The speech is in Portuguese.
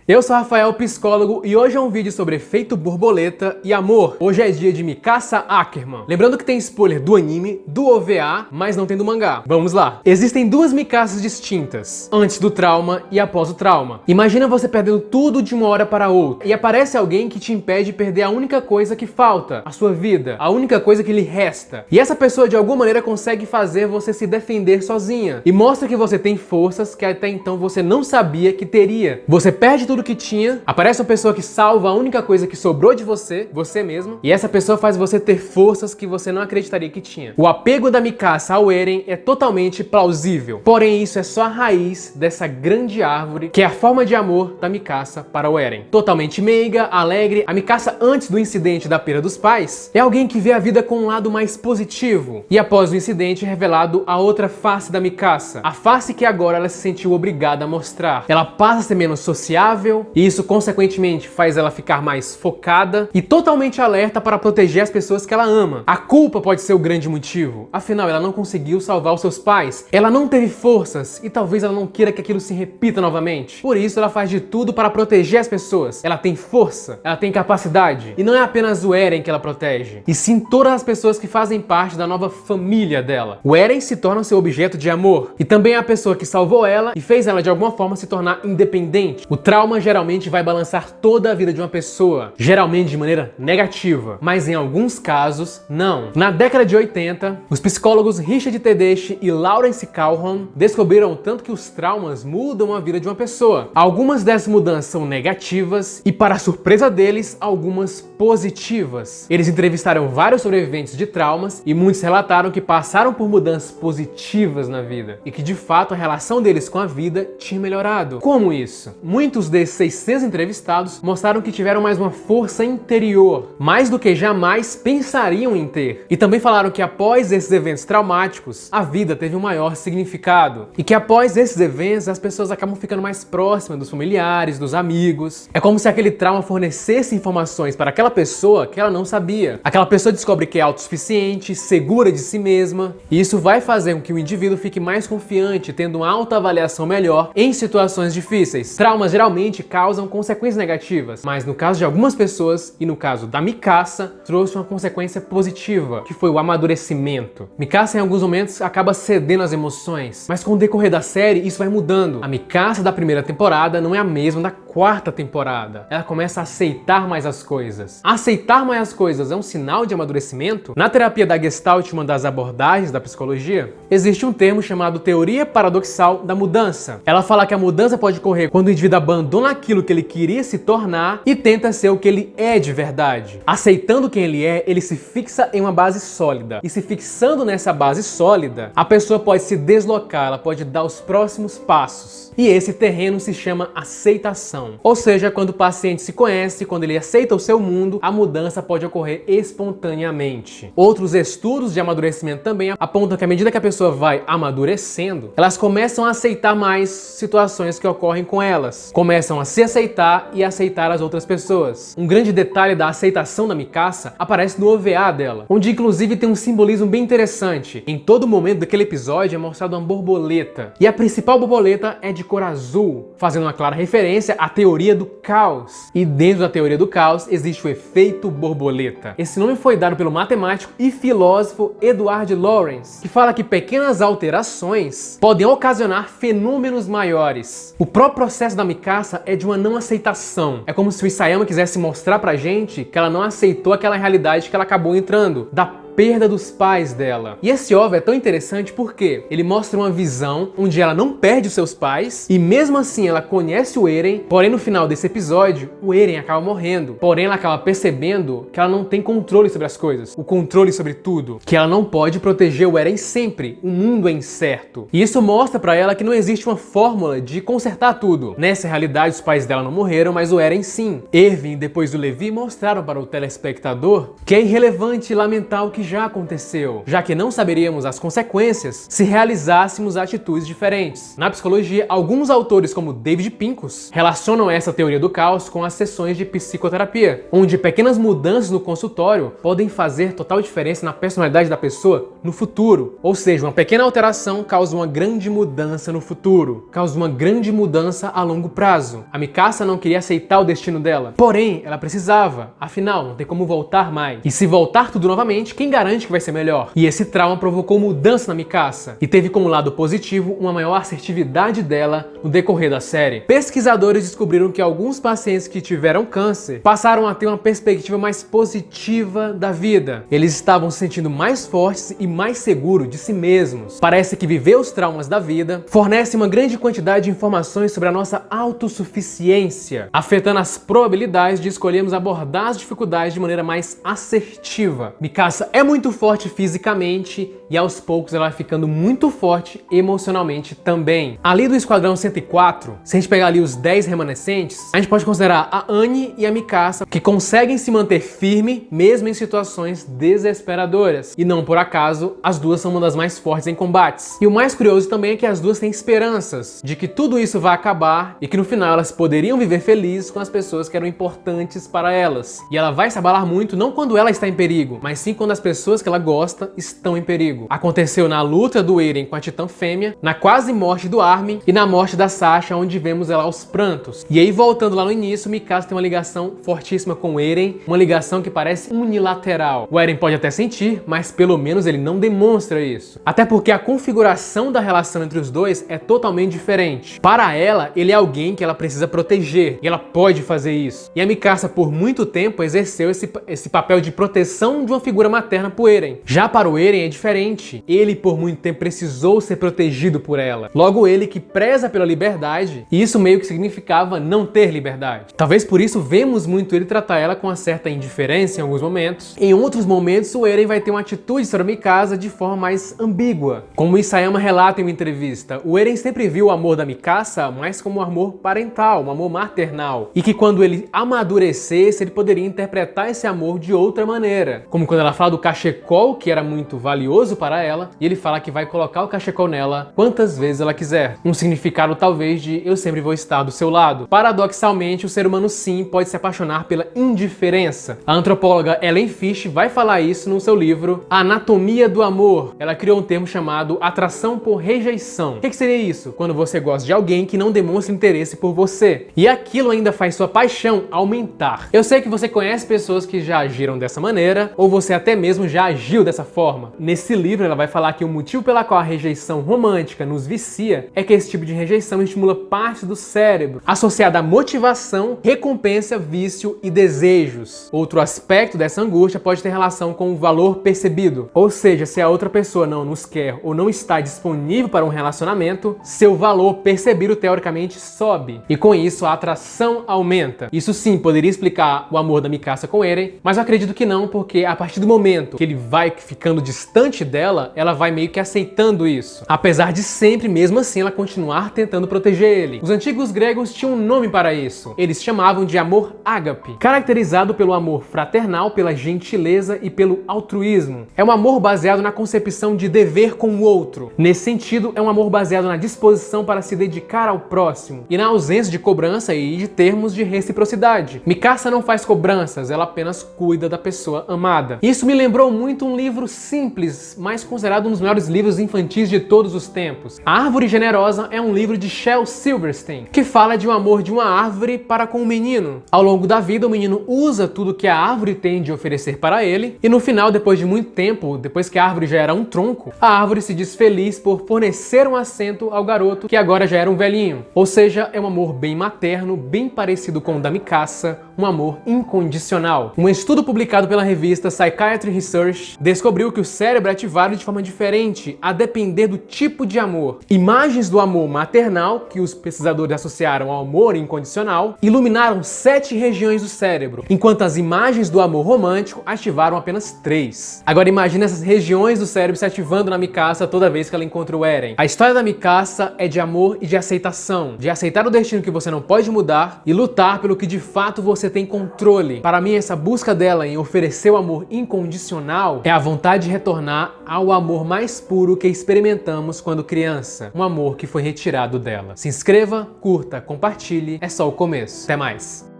Eu sou Rafael, psicólogo, e hoje é um vídeo sobre efeito borboleta e amor. Hoje é dia de Mikasa Ackerman. Lembrando que tem spoiler do anime, do OVA, mas não tem do mangá. Vamos lá. Existem duas Mikasas distintas, antes do trauma e após o trauma. Imagina você perdendo tudo de uma hora para outra, e aparece alguém que te impede de perder a única coisa que falta, a sua vida, a única coisa que lhe resta. E essa pessoa de alguma maneira consegue fazer você se defender sozinha, e mostra que você tem forças que até então você não sabia que teria. Você perde tudo que tinha, aparece uma pessoa que salva a única coisa que sobrou de você, você mesmo, e essa pessoa faz você ter forças que você não acreditaria que tinha. O apego da Mikasa ao Eren é totalmente plausível, porém isso é só a raiz dessa grande árvore que é a forma de amor da Mikasa para o Eren. Totalmente meiga, alegre, a Mikasa antes do incidente da perda dos pais é alguém que vê a vida com um lado mais positivo, e após o incidente é revelado a outra face da Mikasa, a face que agora ela se sentiu obrigada a mostrar. Ela passa a ser menos sociável, e isso consequentemente faz ela ficar mais focada e totalmente alerta para proteger as pessoas que ela ama. A culpa pode ser o grande motivo, afinal ela não conseguiu salvar os seus pais, ela não teve forças e talvez ela não queira que aquilo se repita novamente. Por isso ela faz de tudo para proteger as pessoas. Ela tem força, ela tem capacidade, e não é apenas o Eren que ela protege, e sim todas as pessoas que fazem parte da nova família dela. O Eren se torna seu objeto de amor, e também é a pessoa que salvou ela e fez ela de alguma forma se tornar independente. O trauma geralmente vai balançar toda a vida de uma pessoa, geralmente de maneira negativa, mas em alguns casos, não. Na década de 80, os psicólogos Richard Tedeschi e Lawrence Calhoun descobriram o tanto que os traumas mudam a vida de uma pessoa. Algumas dessas mudanças são negativas e, para a surpresa deles, algumas positivas. Eles entrevistaram vários sobreviventes de traumas e muitos relataram que passaram por mudanças positivas na vida e que, de fato, a relação deles com a vida tinha melhorado. Como isso? Muitos desses 600 entrevistados mostraram que tiveram mais uma força interior, mais do que jamais pensariam em ter. E também falaram que após esses eventos traumáticos, a vida teve um maior significado. E que após esses eventos, as pessoas acabam ficando mais próximas dos familiares, dos amigos. É como se aquele trauma fornecesse informações para aquela pessoa que ela não sabia. Aquela pessoa descobre que é autossuficiente, segura de si mesma, e isso vai fazer com que o indivíduo fique mais confiante, tendo uma autoavaliação melhor em situações difíceis. Traumas geralmente causam consequências negativas, mas no caso de algumas pessoas, e no caso da Mikasa, trouxe uma consequência positiva, que foi o amadurecimento. Mikasa em alguns momentos acaba cedendo às emoções, mas com o decorrer da série isso vai mudando. A Mikasa da primeira temporada não é a mesma da quarta temporada. Ela começa a aceitar mais as coisas. Aceitar mais as coisas é um sinal de amadurecimento? Na terapia da Gestalt, uma das abordagens da psicologia, existe um termo chamado teoria paradoxal da mudança. Ela fala que a mudança pode ocorrer quando o indivíduo abandona aquilo que ele queria se tornar e tenta ser o que ele é de verdade. Aceitando quem ele é, ele se fixa em uma base sólida. E se fixando nessa base sólida, a pessoa pode se deslocar, ela pode dar os próximos passos. E esse terreno se chama aceitação. Ou seja, quando o paciente se conhece, quando ele aceita o seu mundo, a mudança pode ocorrer espontaneamente. Outros estudos de amadurecimento também apontam que à medida que a pessoa vai amadurecendo, elas começam a aceitar mais situações que ocorrem com elas. Começam a se aceitar e aceitar as outras pessoas. Um grande detalhe da aceitação da Mikasa aparece no OVA dela, onde inclusive tem um simbolismo bem interessante. Em todo momento daquele episódio é mostrado uma borboleta, e a principal borboleta é de cor azul, fazendo uma clara referência à teoria do caos. E dentro da teoria do caos existe o efeito borboleta. Esse nome foi dado pelo matemático e filósofo Edward Lorenz, que fala que pequenas alterações podem ocasionar fenômenos maiores. O próprio processo da Mikasa é de uma não aceitação. É como se o Isayama quisesse mostrar pra gente que ela não aceitou aquela realidade que ela acabou entrando, da perda dos pais dela. E esse OVA é tão interessante porque ele mostra uma visão onde ela não perde os seus pais e mesmo assim ela conhece o Eren, porém no final desse episódio o Eren acaba morrendo. Porém ela acaba percebendo que ela não tem controle sobre as coisas, o controle sobre tudo, que ela não pode proteger o Eren sempre, o mundo é incerto. E isso mostra pra ela que não existe uma fórmula de consertar tudo. Nessa realidade os pais dela não morreram, mas o Eren sim. Erwin e depois o Levi mostraram para o telespectador que é irrelevante e lamentar o que já aconteceu, já que não saberíamos as consequências se realizássemos atitudes diferentes. Na psicologia, alguns autores, como David Pincus, relacionam essa teoria do caos com as sessões de psicoterapia, onde pequenas mudanças no consultório podem fazer total diferença na personalidade da pessoa no futuro. Ou seja, uma pequena alteração causa uma grande mudança no futuro, causa uma grande mudança a longo prazo. A Mikasa não queria aceitar o destino dela, porém, ela precisava, afinal, não tem como voltar mais. E se voltar tudo novamente, quem garante que vai ser melhor? E esse trauma provocou mudança na Mikasa, e teve como lado positivo uma maior assertividade dela no decorrer da série. Pesquisadores descobriram que alguns pacientes que tiveram câncer passaram a ter uma perspectiva mais positiva da vida. Eles estavam se sentindo mais fortes e mais seguros de si mesmos. Parece que viver os traumas da vida fornece uma grande quantidade de informações sobre a nossa autossuficiência, afetando as probabilidades de escolhermos abordar as dificuldades de maneira mais assertiva. Mikasa é muito forte fisicamente e aos poucos ela vai ficando muito forte emocionalmente também. Ali do Esquadrão 104, se a gente pegar ali os 10 remanescentes, a gente pode considerar a Annie e a Mikasa, que conseguem se manter firme mesmo em situações desesperadoras. E não por acaso, as duas são uma das mais fortes em combates. E o mais curioso também é que as duas têm esperanças de que tudo isso vai acabar e que no final elas poderiam viver felizes com as pessoas que eram importantes para elas. E ela vai se abalar muito não quando ela está em perigo, mas sim quando as pessoas que ela gosta estão em perigo. Aconteceu na luta do Eren com a Titã Fêmea, na quase morte do Armin e na morte da Sasha, onde vemos ela aos prantos. E aí, voltando lá no início, Mikasa tem uma ligação fortíssima com o Eren, uma ligação que parece unilateral. O Eren pode até sentir, mas pelo menos ele não demonstra isso. Até porque a configuração da relação entre os dois é totalmente diferente. Para ela, ele é alguém que ela precisa proteger, e ela pode fazer isso. E a Mikasa, por muito tempo, exerceu esse papel de proteção de uma figura materna pro Eren. Já para o Eren é diferente. Ele, por muito tempo, precisou ser protegido por ela. Logo, ele que preza pela liberdade, e isso meio que significava não ter liberdade. Talvez por isso vemos muito ele tratar ela com uma certa indiferença em alguns momentos. Em outros momentos, o Eren vai ter uma atitude sobre a Mikasa de forma mais ambígua. Como o Isayama relata em uma entrevista, o Eren sempre viu o amor da Mikasa mais como um amor parental, um amor maternal. E que quando ele amadurecesse, ele poderia interpretar esse amor de outra maneira. Como quando ela fala do cachecol, que era muito valioso para ela, e ele fala que vai colocar o cachecol nela quantas vezes ela quiser. Um significado talvez de eu sempre vou estar do seu lado. Paradoxalmente, o ser humano sim pode se apaixonar pela indiferença. A antropóloga Ellen Fish vai falar isso no seu livro A Anatomia do Amor. Ela criou um termo chamado atração por rejeição. O que seria isso? Quando você gosta de alguém que não demonstra interesse por você. E aquilo ainda faz sua paixão aumentar. Eu sei que você conhece pessoas que já agiram dessa maneira, ou você até mesmo já agiu dessa forma. Nesse livro ela vai falar que o motivo pela qual a rejeição romântica nos vicia é que esse tipo de rejeição estimula parte do cérebro associada à motivação, recompensa, vício e desejos. Outro aspecto dessa angústia pode ter relação com o valor percebido. Ou seja, se a outra pessoa não nos quer ou não está disponível para um relacionamento, seu valor percebido teoricamente sobe. E com isso a atração aumenta. Isso sim poderia explicar o amor da Mikasa com Eren, mas eu acredito que não, porque a partir do momento que ele vai ficando distante dela, ela vai meio que aceitando isso. Apesar de sempre, mesmo assim, ela continuar tentando proteger ele. Os antigos gregos tinham um nome para isso. Eles chamavam de amor ágape, caracterizado pelo amor fraternal, pela gentileza e pelo altruísmo. É um amor baseado na concepção de dever com o outro. Nesse sentido, é um amor baseado na disposição para se dedicar ao próximo e na ausência de cobrança e de termos de reciprocidade. Mikasa não faz cobranças, ela apenas cuida da pessoa amada. Isso me lembrou muito um livro simples, mas considerado um dos melhores livros infantis de todos os tempos. A Árvore Generosa é um livro de Shel Silverstein, que fala de um amor de uma árvore para com o menino. Ao longo da vida, o menino usa tudo que a árvore tem de oferecer para ele, e no final, depois de muito tempo, depois que a árvore já era um tronco, a árvore se diz feliz por fornecer um assento ao garoto, que agora já era um velhinho. Ou seja, é um amor bem materno, bem parecido com o da Mikasa, um amor incondicional. Um estudo publicado pela revista Psychiatry Research descobriu que o cérebro é ativado de forma diferente, a depender do tipo de amor. Imagens do amor maternal, que os pesquisadores associaram ao amor incondicional, iluminaram 7 regiões do cérebro, enquanto as imagens do amor romântico ativaram apenas 3. Agora imagine essas regiões do cérebro se ativando na Mikasa toda vez que ela encontra o Eren. A história da Mikasa é de amor e de aceitação, de aceitar o destino que você não pode mudar e lutar pelo que de fato você você tem controle. Para mim, essa busca dela em oferecer o amor incondicional é a vontade de retornar ao amor mais puro que experimentamos quando criança. Um amor que foi retirado dela. Se inscreva, curta, compartilhe. É só o começo. Até mais.